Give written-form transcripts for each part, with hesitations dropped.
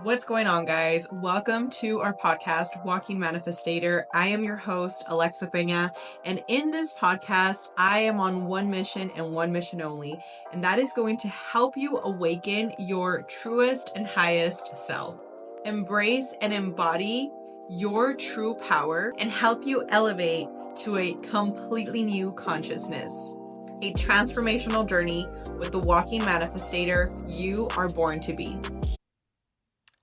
What's going on, guys? Welcome to our podcast, Walking Manifestator. I am your host, Alexa Peña, and in this podcast, I am on one mission and one mission only, and that is going to help you awaken your truest and highest self. Embrace and embody your true power and help you elevate to a completely new consciousness. A transformational journey with the Walking Manifestator you are born to be.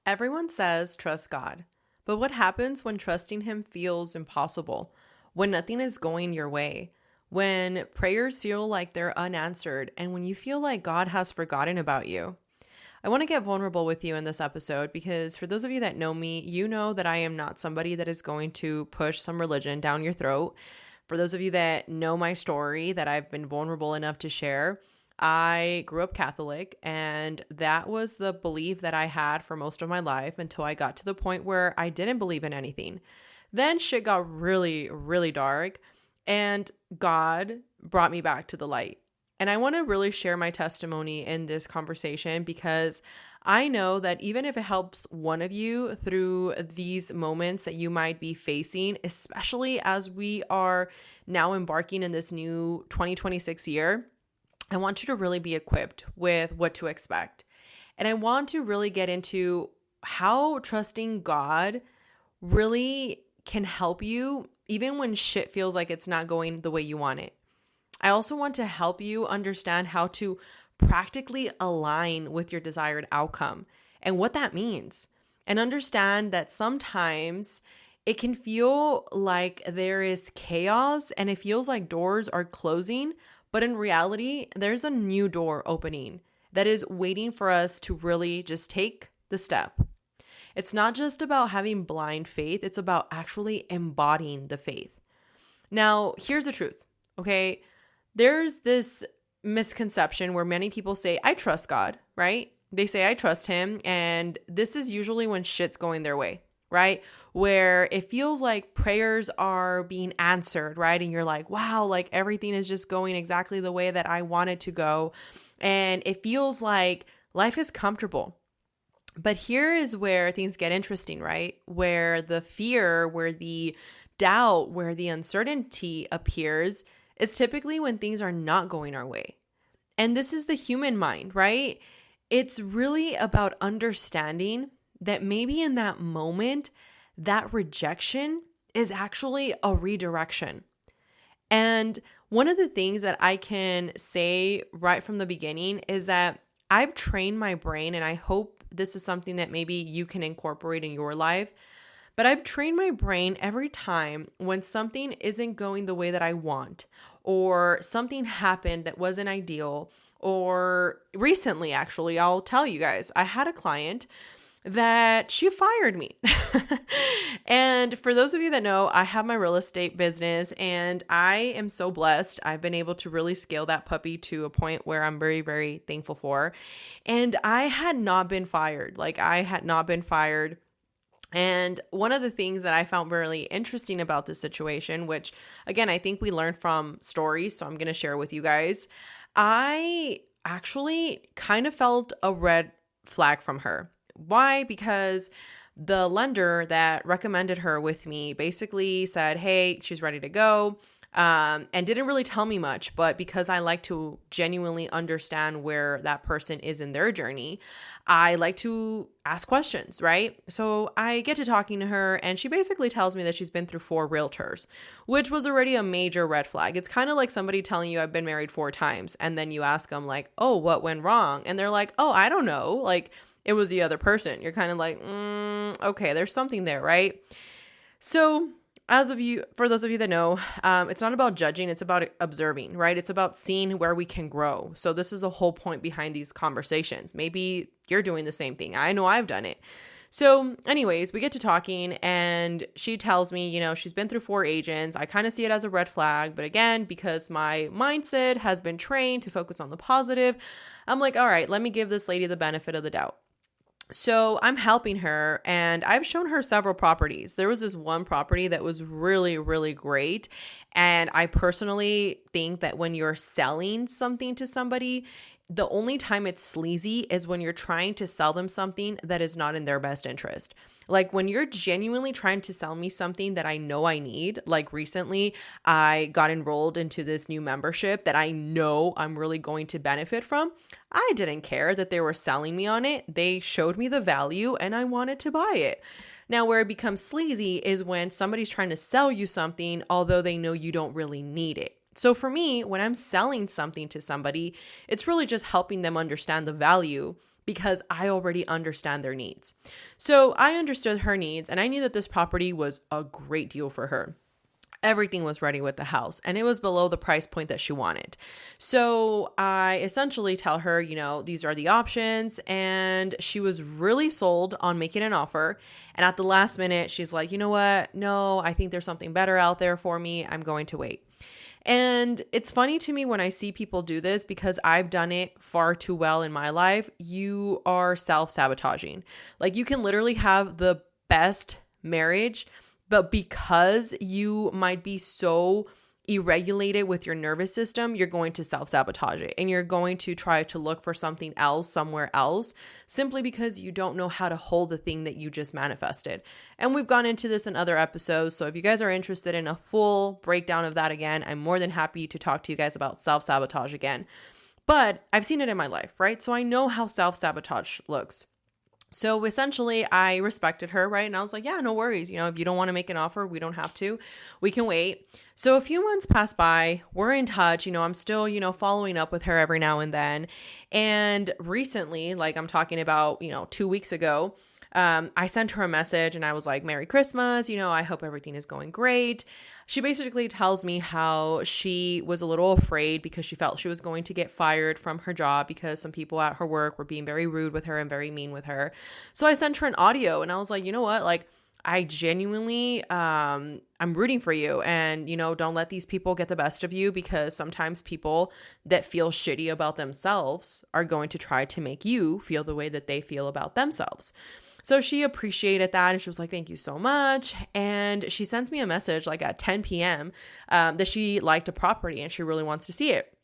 Everyone says trust God, but what happens when trusting Him feels impossible? When nothing is going your way? When prayers feel like they're unanswered and when you feel like God has forgotten about you? I want to get vulnerable with you in this episode because for those of you that know me, you know that I am not somebody that is going to push some religion down your throat. For those of you that know my story that I've been vulnerable enough to share, I grew up Catholic, and that was the belief that I had for most of my life until I got to the point where I didn't believe in anything. Then shit got really, really dark, and God brought me back to the light. And I want to really share my testimony in this conversation because I know that even if it helps one of you through these moments that you might be facing, especially as we are now embarking in this new 2026 year, I want you to really be equipped with what to expect. And I want to really get into how trusting God really can help you even when shit feels like it's not going the way you want it. I also want to help you understand how to practically align with your desired outcome and what that means. And understand that sometimes it can feel like there is chaos and it feels like doors are closing. But in reality, there's a new door opening that is waiting for us to really just take the step. It's not just about having blind faith, it's about actually embodying the faith. Now, here's the truth, okay? There's this misconception where many people say, I trust God, right? They say, I trust Him, and this is usually when shit's going their way, right? Where it feels like prayers are being answered, right? And you're like, wow, like everything is just going exactly the way that I want it to go. And it feels like life is comfortable. But here is where things get interesting, right? Where the fear, where the doubt, where the uncertainty appears is typically when things are not going our way. And this is the human mind, right? It's really about understanding that maybe in that moment, that rejection is actually a redirection. And one of the things that I can say right from the beginning is that I've trained my brain, and I hope this is something that maybe you can incorporate in your life, but I've trained my brain every time when something isn't going the way that I want, or something happened that wasn't ideal, or recently, actually, I'll tell you guys, I had a client that she fired me. And for those of you that know, I have my real estate business and I am so blessed. I've been able to really scale that puppy to a point where I'm very, very thankful for. And I had not been fired. And one of the things that I found really interesting about this situation, which again, I think we learned from stories, so I'm going to share with you guys. I actually kind of felt a red flag from her. Why? Because the lender that recommended her with me basically said, hey, she's ready to go. And didn't really tell me much, but because I like to genuinely understand where that person is in their journey, I like to ask questions, right? So I get to talking to her and she basically tells me that she's been through 4 realtors, which was already a major red flag. It's kind of like somebody telling you I've been married 4 times and then you ask them like, oh, what went wrong? And they're like, oh, I don't know. Like it was the other person. You're kind of like, okay, there's something there, right? So for those of you that know, it's not about judging, it's about observing, right? It's about seeing where we can grow. So this is the whole point behind these conversations. Maybe you're doing the same thing. I know I've done it. So anyways, we get to talking and she tells me, she's been through 4 agents. I kind of see it as a red flag, but again, because my mindset has been trained to focus on the positive, I'm like, all right, let me give this lady the benefit of the doubt. So I'm helping her and I've shown her several properties. There was this one property that was really, really great. And I personally think that when you're selling something to somebody, the only time it's sleazy is when you're trying to sell them something that is not in their best interest. Like when you're genuinely trying to sell me something that I know I need, like recently I got enrolled into this new membership that I know I'm really going to benefit from. I didn't care that they were selling me on it. They showed me the value and I wanted to buy it. Now, where it becomes sleazy is when somebody's trying to sell you something, although they know you don't really need it. So for me, when I'm selling something to somebody, it's really just helping them understand the value because I already understand their needs. So I understood her needs and I knew that this property was a great deal for her. Everything was ready with the house and it was below the price point that she wanted. So I essentially tell her, these are the options. And she was really sold on making an offer. And at the last minute, she's like, you know what? No, I think there's something better out there for me. I'm going to wait. And it's funny to me when I see people do this because I've done it far too well in my life. You are self-sabotaging. Like you can literally have the best marriage, but because you might be so irregulated with your nervous system, you're going to self-sabotage it and you're going to try to look for something else somewhere else simply because you don't know how to hold the thing that you just manifested. And we've gone into this in other episodes. So if you guys are interested in a full breakdown of that again, I'm more than happy to talk to you guys about self-sabotage again. But I've seen it in my life, right? So I know how self-sabotage looks. So essentially I respected her, right? And I was like, yeah, no worries. If you don't want to make an offer, we don't have to. We can wait. So a few months pass by. We're in touch. I'm still, following up with her every now and then. And recently, like I'm talking about, 2 weeks ago, I sent her a message and I was like, Merry Christmas. I hope everything is going great. She basically tells me how she was a little afraid because she felt she was going to get fired from her job because some people at her work were being very rude with her and very mean with her. So I sent her an audio and I was like, you know what? Like, I genuinely, I'm rooting for you and, don't let these people get the best of you because sometimes people that feel shitty about themselves are going to try to make you feel the way that they feel about themselves. So she appreciated that and she was like, thank you so much. And she sends me a message like at 10 p.m. That she liked a property and she really wants to see it.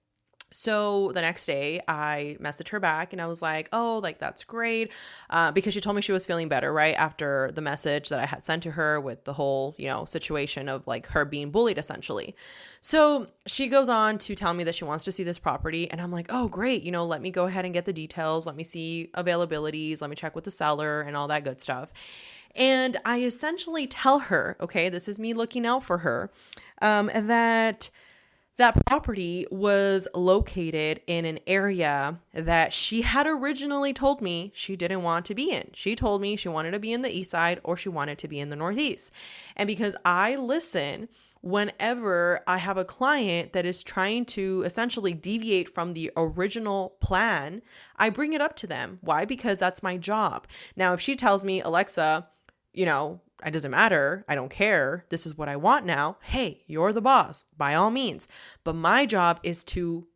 So the next day I messaged her back and I was like, oh, like that's great. Because she told me she was feeling better, right? After the message that I had sent to her with the whole, situation of like her being bullied essentially. So she goes on to tell me that she wants to see this property and I'm like, oh, great. Let me go ahead and get the details. Let me see availabilities. Let me check with the seller and all that good stuff. And I essentially tell her, okay, this is me looking out for her, that property was located in an area that she had originally told me she didn't want to be in. She told me she wanted to be in the east side or she wanted to be in the northeast. And because I listen whenever I have a client that is trying to essentially deviate from the original plan, I bring it up to them. Why? Because that's my job. Now, if she tells me, Alexa, it doesn't matter. I don't care. This is what I want now. Hey, you're the boss, by all means. But my job is to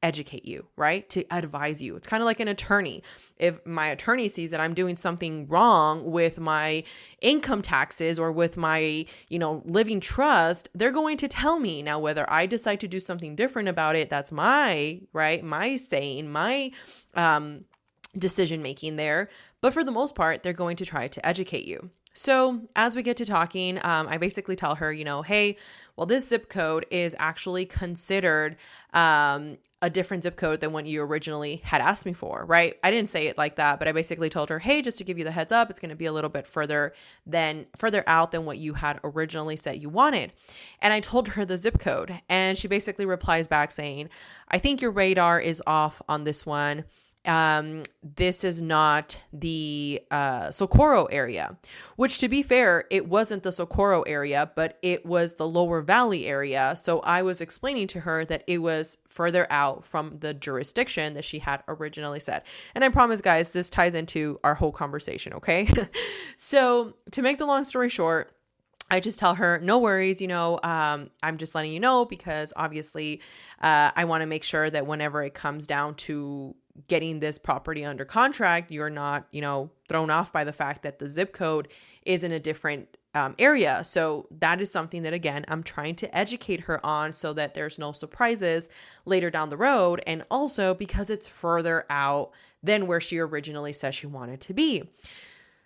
educate you, right? To advise you. It's kind of like an attorney. If my attorney sees that I'm doing something wrong with my income taxes or with my, living trust, they're going to tell me. Now, whether I decide to do something different about it, that's my saying, my decision making there. But for the most part, they're going to try to educate you. So as we get to talking, I basically tell her, hey, well, this zip code is actually considered a different zip code than what you originally had asked me for, right? I didn't say it like that, but I basically told her, hey, just to give you the heads up, it's going to be a little bit further out than what you had originally said you wanted. And I told her the zip code and she basically replies back saying, I think your radar is off on this one. This is not the Socorro area, which to be fair, it wasn't the Socorro area, but it was the Lower Valley area. So I was explaining to her that it was further out from the jurisdiction that she had originally said. And I promise, guys, this ties into our whole conversation, okay? So to make the long story short, I just tell her, no worries, I'm just letting you know because obviously I want to make sure that whenever it comes down to getting this property under contract, you're not, thrown off by the fact that the zip code is in a different area. So that is something that, again, I'm trying to educate her on so that there's no surprises later down the road. And also because it's further out than where she originally said she wanted to be.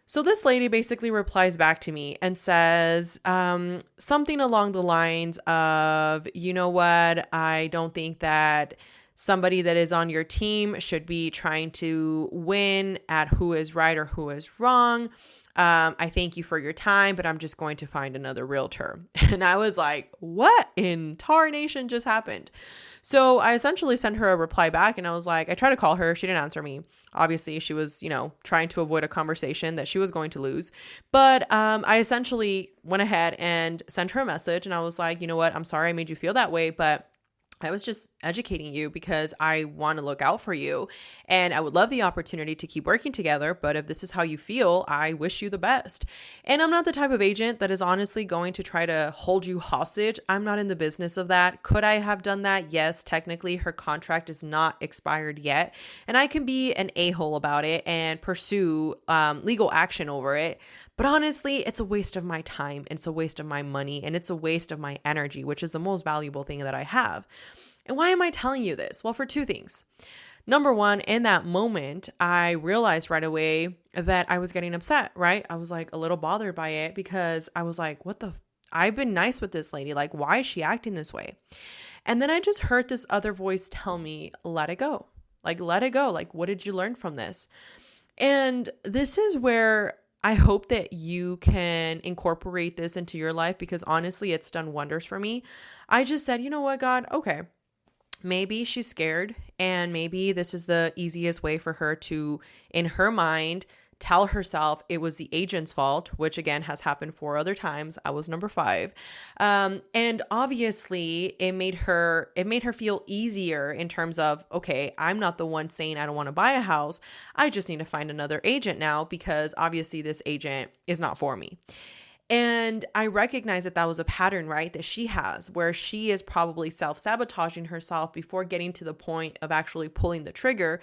So this lady basically replies back to me and says something along the lines of, you know what, I don't think that somebody that is on your team should be trying to win at who is right or who is wrong. I thank you for your time, but I'm just going to find another realtor. And I was like, what in tarnation just happened? So I essentially sent her a reply back and I was like, I tried to call her. She didn't answer me. Obviously, she was, trying to avoid a conversation that she was going to lose. But I essentially went ahead and sent her a message and I was like, you know what? I'm sorry I made you feel that way, but I was just educating you because I want to look out for you and I would love the opportunity to keep working together. But if this is how you feel, I wish you the best. And I'm not the type of agent that is honestly going to try to hold you hostage. I'm not in the business of that. Could I have done that? Yes, technically her contract is not expired yet. And I can be an a-hole about it and pursue legal action over it. But honestly, it's a waste of my time, it's a waste of my money, and it's a waste of my energy, which is the most valuable thing that I have. And why am I telling you this? Well, for two things. Number one, in that moment, I realized right away that I was getting upset, right? I was like a little bothered by it because I was like, I've been nice with this lady. Like, why is she acting this way? And then I just heard this other voice tell me, let it go. Like, let it go. Like, what did you learn from this? And this is where I hope that you can incorporate this into your life because honestly, it's done wonders for me. I just said, you know what, God, okay, maybe she's scared and maybe this is the easiest way for her to, in her mind, tell herself it was the agent's fault, which again has happened 4 other times. I was number 5. And obviously it made her feel easier in terms of, okay, I'm not the one saying I don't want to buy a house. I just need to find another agent now because obviously this agent is not for me. And I recognize that was a pattern, right, that she has where she is probably self-sabotaging herself before getting to the point of actually pulling the trigger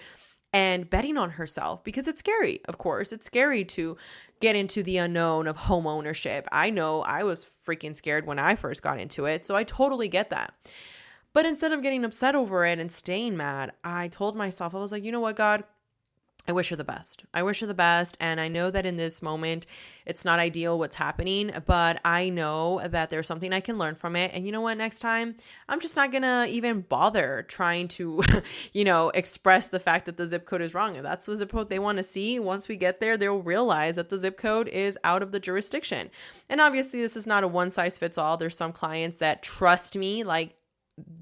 and betting on herself because it's scary. Of course, it's scary to get into the unknown of home ownership. I know I was freaking scared when I first got into it, so I totally get that. But instead of getting upset over it and staying mad, I told myself, I was like, you know what, God? I wish her the best. I wish her the best. And I know that in this moment, it's not ideal what's happening, but I know that there's something I can learn from it. And you know what? Next time, I'm just not going to even bother trying to, express the fact that the zip code is wrong. If that's the zip code they want to see, once we get there, they'll realize that the zip code is out of the jurisdiction. And obviously, this is not a one size fits all. There's some clients that trust me, like,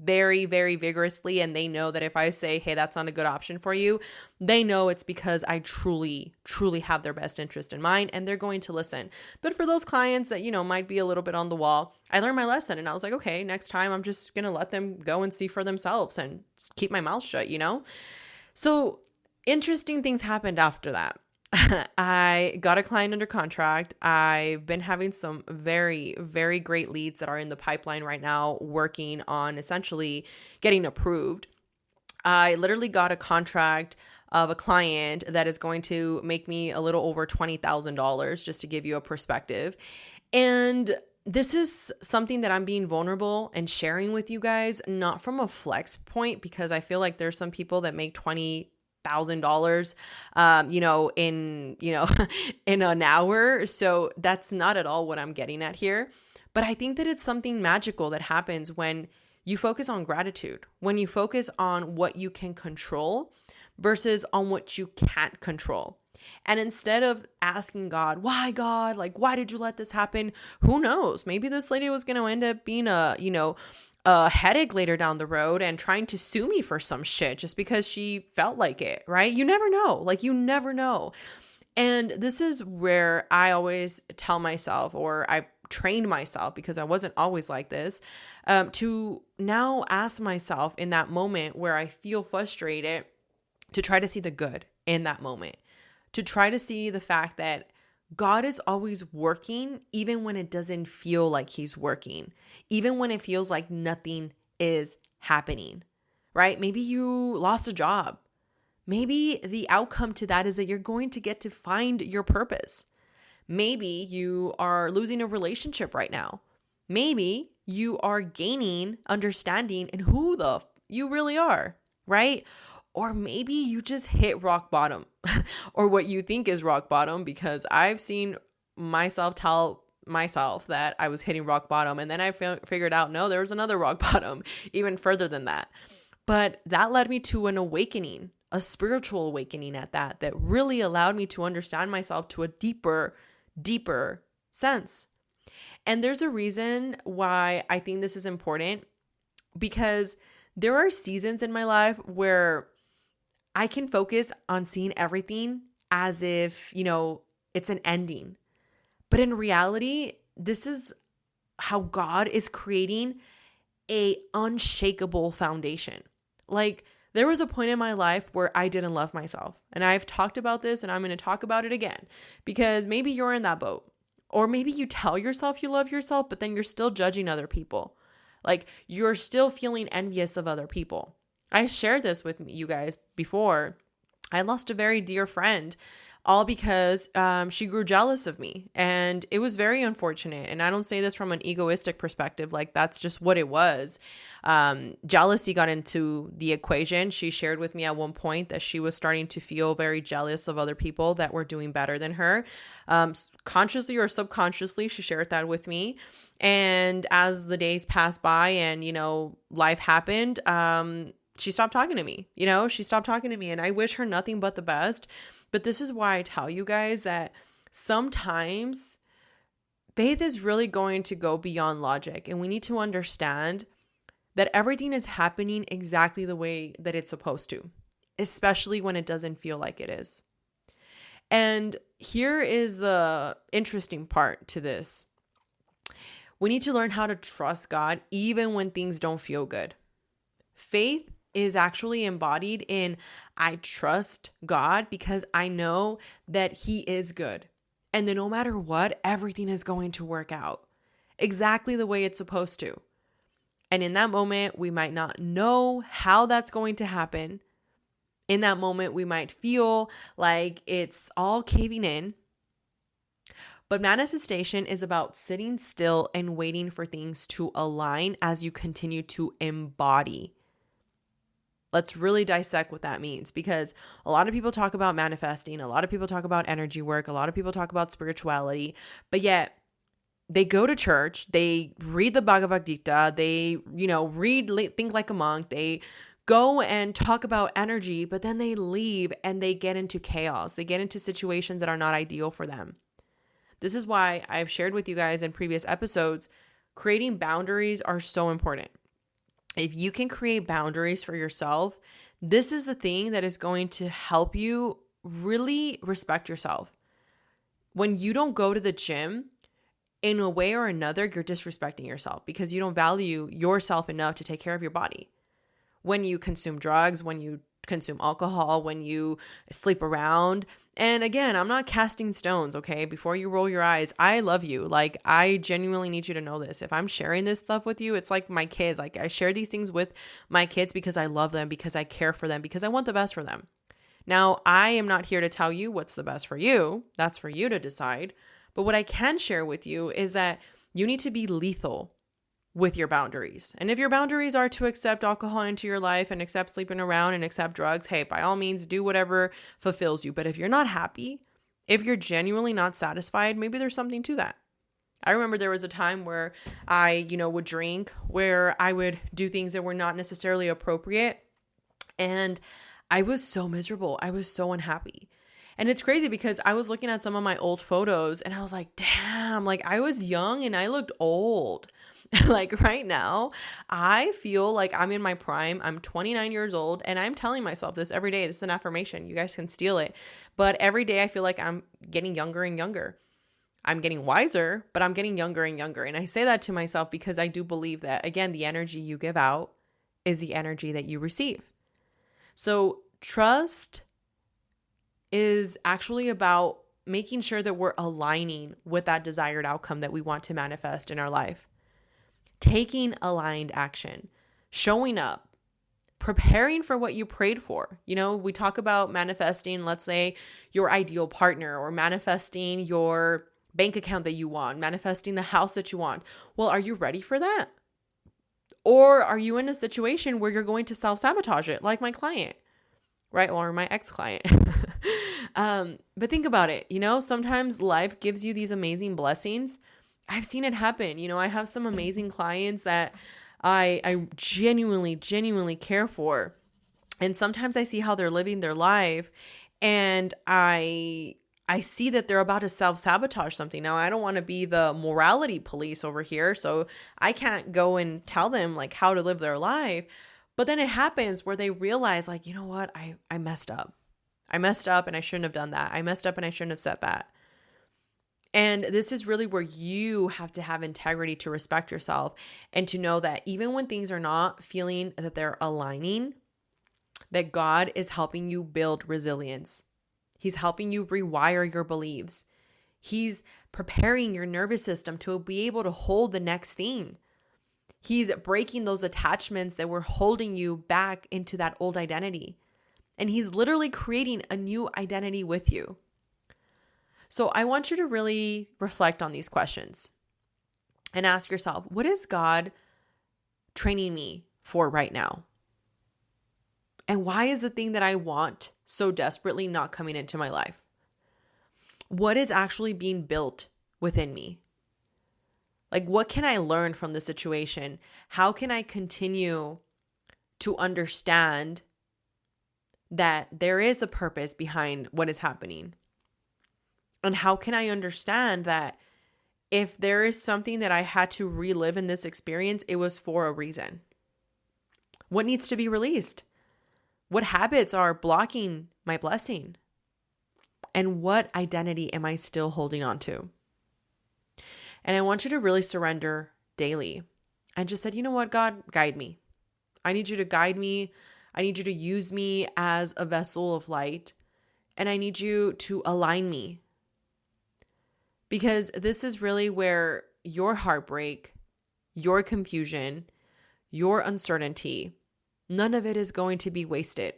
very, very vigorously. And they know that if I say, hey, that's not a good option for you, they know it's because I truly, truly have their best interest in mind and they're going to listen. But for those clients that, might be a little bit on the wall, I learned my lesson and I was like, okay, next time I'm just going to let them go and see for themselves and just keep my mouth shut, So interesting things happened after that. I got a client under contract. I've been having some very, very great leads that are in the pipeline right now, working on essentially getting approved. I literally got a contract of a client that is going to make me a little over $20,000, just to give you a perspective. And this is something that I'm being vulnerable and sharing with you guys, not from a flex point, because I feel like there's some people that make $20,000, in an hour. So that's not at all what I'm getting at here. But I think that it's something magical that happens when you focus on gratitude, when you focus on what you can control versus on what you can't control. And instead of asking God, why God, like, why did you let this happen? Who knows? Maybe this lady was going to end up being a headache later down the road and trying to sue me for some shit just because she felt like it, right? You never know. Like, you never know. And this is where I always tell myself, or I trained myself because I wasn't always like this, to now ask myself in that moment where I feel frustrated to try to see the good in that moment, to try to see the fact that God is always working, even when it doesn't feel like he's working, even when it feels like nothing is happening, right? Maybe you lost a job. Maybe the outcome to that is that you're going to get to find your purpose. Maybe you are losing a relationship right now. Maybe you are gaining understanding in who you really are, right? Or maybe you just hit rock bottom or what you think is rock bottom, because I've seen myself tell myself that I was hitting rock bottom, and then I figured out, no, there was another rock bottom even further than that. But that led me to an awakening, a spiritual awakening at that really allowed me to understand myself to a deeper sense. And there's a reason why I think this is important, because there are seasons in my life where I can focus on seeing everything as if, it's an ending. But in reality, this is how God is creating a unshakable foundation. Like, there was a point in my life where I didn't love myself. And I've talked about this, and I'm going to talk about it again, because maybe you're in that boat. Or maybe you tell yourself you love yourself, but then you're still judging other people. Like, you're still feeling envious of other people. I shared this with you guys before. I lost a very dear friend, all because she grew jealous of me. And it was very unfortunate. And I don't say this from an egoistic perspective. Like, that's just what it was. Jealousy got into the equation. She shared with me at one point that she was starting to feel very jealous of other people that were doing better than her. Consciously or subconsciously, she shared that with me. And as the days passed by and, life happened, she stopped talking to me. She stopped talking to me, and I wish her nothing but the best. But this is why I tell you guys that sometimes faith is really going to go beyond logic, and we need to understand that everything is happening exactly the way that it's supposed to, especially when it doesn't feel like it is. And here is the interesting part to this. We need to learn how to trust God even when things don't feel good. Faith is actually embodied in I trust God because I know that He is good. And that no matter what, everything is going to work out exactly the way it's supposed to. And in that moment, we might not know how that's going to happen. In that moment, we might feel like it's all caving in. But manifestation is about sitting still and waiting for things to align as you continue to embody. Let's really dissect what that means, because a lot of people talk about manifesting, a lot of people talk about energy work, a lot of people talk about spirituality, but yet they go to church, they read the Bhagavad Gita, they, read Think Like a Monk, they go and talk about energy, but then they leave and they get into chaos. They get into situations that are not ideal for them. This is why I've shared with you guys in previous episodes, creating boundaries are so important. If you can create boundaries for yourself, this is the thing that is going to help you really respect yourself. When you don't go to the gym, in a way or another, you're disrespecting yourself because you don't value yourself enough to take care of your body. When you consume drugs, when you consume alcohol, when you sleep around. And again, I'm not casting stones, okay? Before you roll your eyes, I love you. Like, I genuinely need you to know this. If I'm sharing this stuff with you, it's like my kids. Like, I share these things with my kids because I love them, because I care for them, because I want the best for them. Now, I am not here to tell you what's the best for you. That's for you to decide. But what I can share with you is that you need to be lethal with your boundaries. And if your boundaries are to accept alcohol into your life and accept sleeping around and accept drugs, hey, by all means, do whatever fulfills you. But if you're not happy, if you're genuinely not satisfied, maybe there's something to that. I remember there was a time where I, would drink, where I would do things that were not necessarily appropriate. And I was so miserable. I was so unhappy. And it's crazy because I was looking at some of my old photos and I was like, damn, like I was young and I looked old. Like right now, I feel like I'm in my prime. I'm 29 years old and I'm telling myself this every day. This is an affirmation. You guys can steal it. But every day I feel like I'm getting younger and younger. I'm getting wiser, but I'm getting younger and younger. And I say that to myself because I do believe that, again, the energy you give out is the energy that you receive. So trust is actually about making sure that we're aligning with that desired outcome that we want to manifest in our life. Taking aligned action, showing up, preparing for what you prayed for. We talk about manifesting, let's say, your ideal partner, or manifesting your bank account that you want, manifesting the house that you want. Well, are you ready for that? Or are you in a situation where you're going to self-sabotage it, like my client, right? Or my ex-client. But think about it. Sometimes life gives you these amazing blessings. I've seen it happen. I have some amazing clients that I genuinely care for. And sometimes I see how they're living their life, and I see that they're about to self-sabotage something. Now, I don't want to be the morality police over here, so I can't go and tell them like how to live their life. But then it happens where they realize like, you know what? I messed up. I messed up and I shouldn't have done that. I messed up and I shouldn't have said that. And this is really where you have to have integrity to respect yourself and to know that even when things are not feeling that they're aligning, that God is helping you build resilience. He's helping you rewire your beliefs. He's preparing your nervous system to be able to hold the next thing. He's breaking those attachments that were holding you back into that old identity. And he's literally creating a new identity with you. So I want you to really reflect on these questions and ask yourself, what is God training me for right now? And why is the thing that I want so desperately not coming into my life? What is actually being built within me? Like, what can I learn from the situation? How can I continue to understand that there is a purpose behind what is happening? And how can I understand that if there is something that I had to relive in this experience, it was for a reason? What needs to be released? What habits are blocking my blessing? And what identity am I still holding on to? And I want you to really surrender daily. I just said, you know what, God, guide me. I need you to guide me. I need you to use me as a vessel of light. And I need you to align me. Because this is really where your heartbreak, your confusion, your uncertainty, none of it is going to be wasted.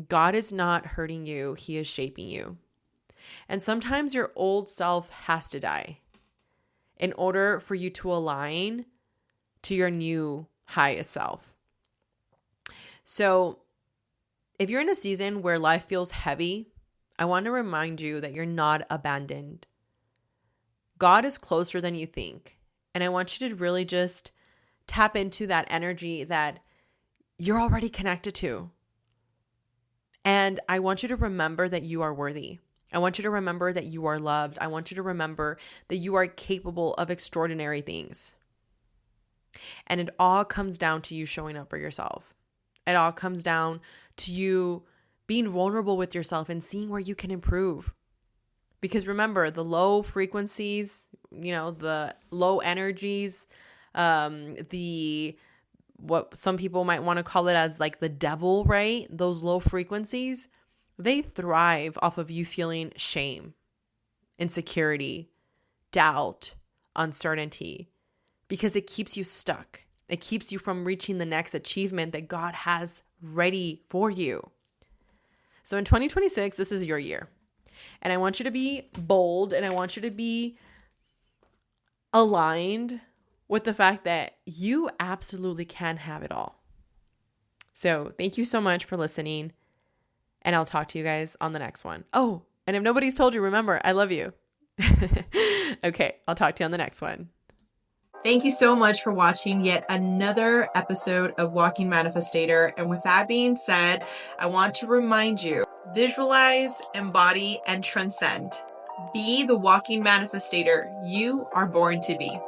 God is not hurting you. He is shaping you. And sometimes your old self has to die in order for you to align to your new highest self. So if you're in a season where life feels heavy, I want to remind you that you're not abandoned. God is closer than you think. And I want you to really just tap into that energy that you're already connected to. And I want you to remember that you are worthy. I want you to remember that you are loved. I want you to remember that you are capable of extraordinary things. And it all comes down to you showing up for yourself. It all comes down to you being vulnerable with yourself and seeing where you can improve. Because remember, the low frequencies, the low energies, what some people might want to call it as like the devil, right? Those low frequencies, they thrive off of you feeling shame, insecurity, doubt, uncertainty, because it keeps you stuck. It keeps you from reaching the next achievement that God has ready for you. So in 2026, this is your year. And I want you to be bold, and I want you to be aligned with the fact that you absolutely can have it all. So thank you so much for listening, and I'll talk to you guys on the next one. Oh, and if nobody's told you, remember, I love you. Okay, I'll talk to you on the next one. Thank you so much for watching yet another episode of Walking Manifestator. And with that being said, I want to remind you, visualize, embody, and transcend. Be the walking manifestator you are born to be.